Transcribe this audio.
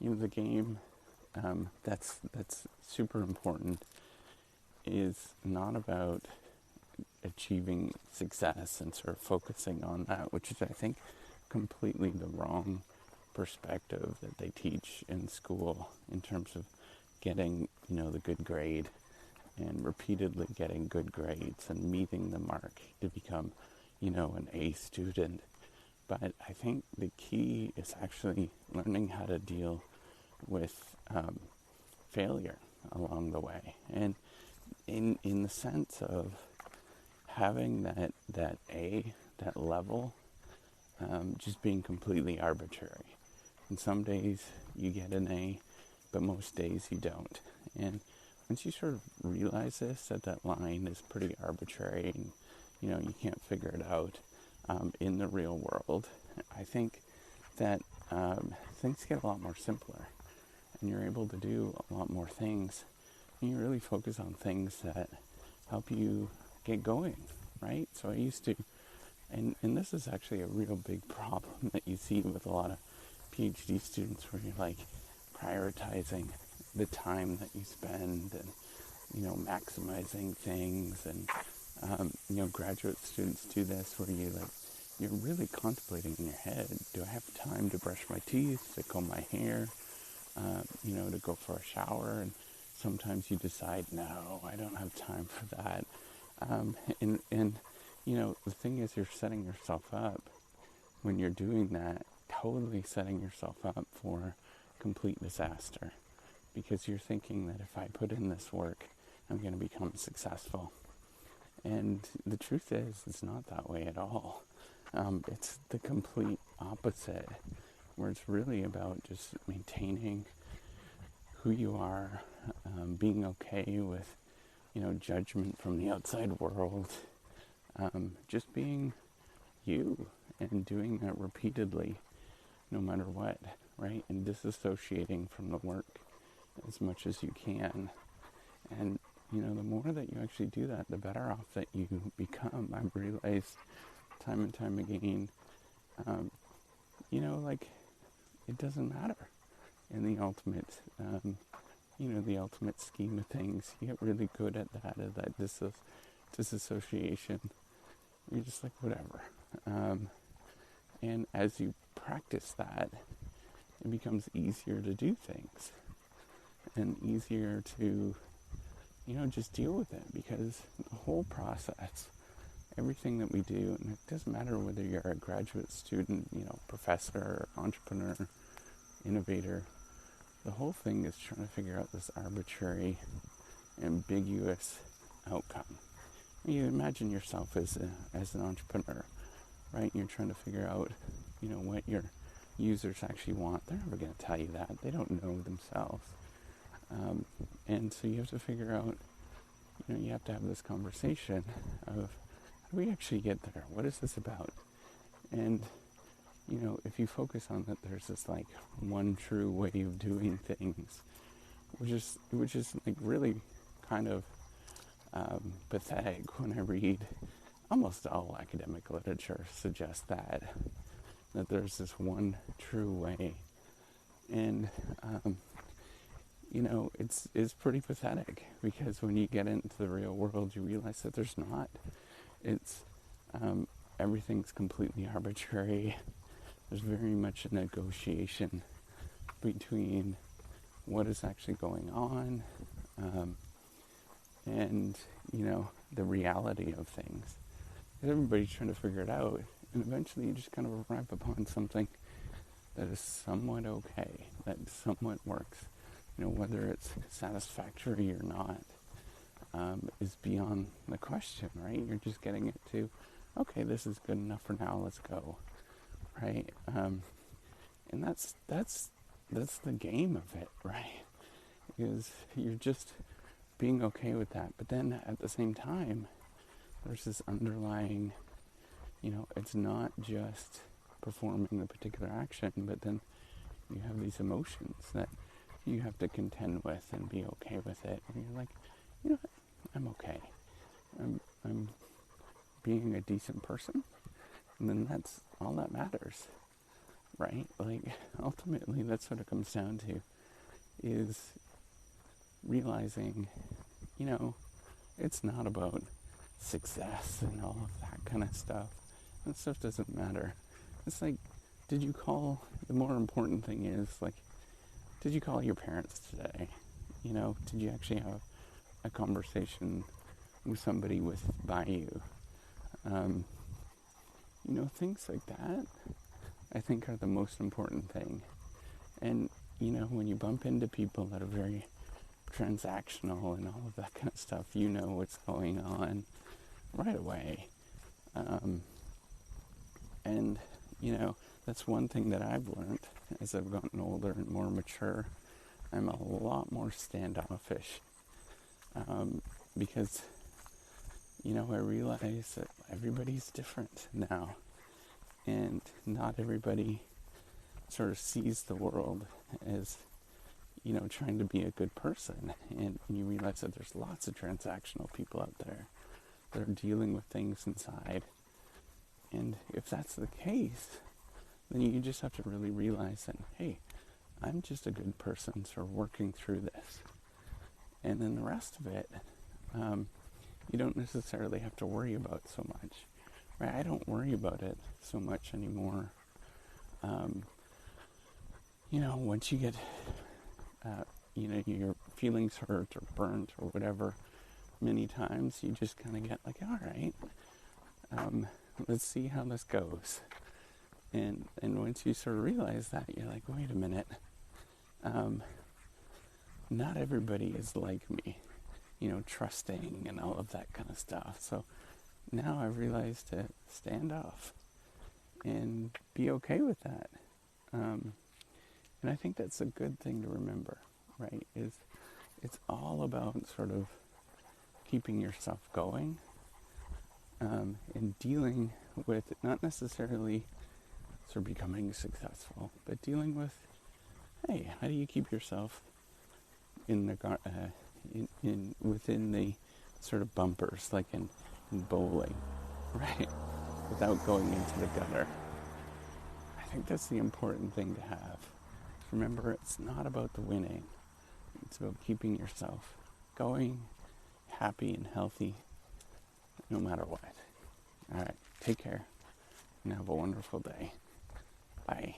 the game that's super important is not about achieving success and sort of focusing on that, which is, I think, completely the wrong perspective that they teach in school in terms of getting, the good grade and repeatedly getting good grades and meeting the mark to become, an A student. But I think the key is actually learning how to deal with failure along the way. And in the sense of having that A, that level, just being completely arbitrary. And some days you get an A, but most days you don't. And once you sort of realize this, that line is pretty arbitrary and, you can't figure it out in the real world, I think that things get a lot more simpler and you're able to do a lot more things. And you really focus on things that help you get going, right? So I used to, and this is actually a real big problem that you see with a lot of PhD students where you're like prioritizing the time that you spend and, maximizing things. And, graduate students do this where you're really contemplating in your head, do I have time to brush my teeth, to comb my hair, to go for a shower? And sometimes you decide, no, I don't have time for that. And the thing is, you're setting yourself up when you're doing that, totally setting yourself up for complete disaster, because you're thinking that if I put in this work, I'm going to become successful. And the truth is, it's not that way at all. It's the complete opposite, where it's really about just maintaining who you are, being okay with, judgment from the outside world, just being you and doing that repeatedly, no matter what, right? And disassociating from the work as much as you can. And, the more that you actually do that, the better off that you become. I've realized time and time again, it doesn't matter in the ultimate, the ultimate scheme of things. You get really good at that disassociation. You're just like, whatever. And as you practice that, it becomes easier to do things and easier to, just deal with it, because the whole process, everything that we do, and it doesn't matter whether you're a graduate student, professor, entrepreneur, innovator, the whole thing is trying to figure out this arbitrary, ambiguous outcome. You imagine yourself as an entrepreneur, right? You're trying to figure out, what your users actually want. They're never going to tell you that. They don't know themselves. And so you have to figure out, you have to have this conversation of, how do we actually get there? What is this about? And, if you focus on that, there's this like one true way of doing things, which is like really kind of pathetic when I read almost all academic literature suggests that there's this one true way. And, it's pretty pathetic, because when you get into the real world, you realize that there's not. It's, everything's completely arbitrary. There's very much a negotiation between what is actually going on, and, the reality of things. Everybody's trying to figure it out, and eventually you just kind of arrive upon something that is somewhat okay, that somewhat works. Whether it's satisfactory or not, is beyond the question, right? You're just getting it to, okay, this is good enough for now, let's go, right? And that's the game of it, right? Is you're just being okay with that. But then at the same time, there's this underlying, it's not just performing the particular action, but then you have these emotions that you have to contend with and be okay with it. And you're like, I'm okay. I'm being a decent person. And then that's all that matters. right? Like, ultimately, that's what it comes down to, is realizing, you know, it's not about success and all of that kind of stuff. That stuff doesn't matter. It's like, the more important thing is, like, did you call your parents today? You know, did you actually have a conversation with somebody by you? You know, things like that, I think, are the most important thing. And, you know, when you bump into people that are very transactional and all of that kind of stuff, you know what's going on right away. And, you know, that's one thing that I've learned as I've gotten older and more mature. I'm a lot more standoffish, because, you know, I realize that everybody's different now, and not everybody sort of sees the world as, you know, trying to be a good person. And you realize that there's lots of transactional people out there that are dealing with things inside. And if that's the case, then you just have to really realize that, hey, I'm just a good person sort of working through this. And then the rest of it, you don't necessarily have to worry about so much. Right? I don't worry about it so much anymore. You know, once you get, you know, your feelings hurt or burnt or whatever many times, you just kind of get like, all right, let's see how this goes. And once you sort of realize that, you're like, wait a minute, not everybody is like me, you know, trusting and all of that kind of stuff. So now I've realized to stand off and be okay with that. And I think that's a good thing to remember, right? It's all about sort of keeping yourself going, and dealing with not necessarily sort of becoming successful, but dealing with, hey, how do you keep yourself in the within the sort of bumpers, like in bowling, right? Without going into the gutter. I think that's the important thing to have. Remember, it's not about the winning. It's about keeping yourself going, happy and healthy, no matter what. All right, take care and have a wonderful day. Bye.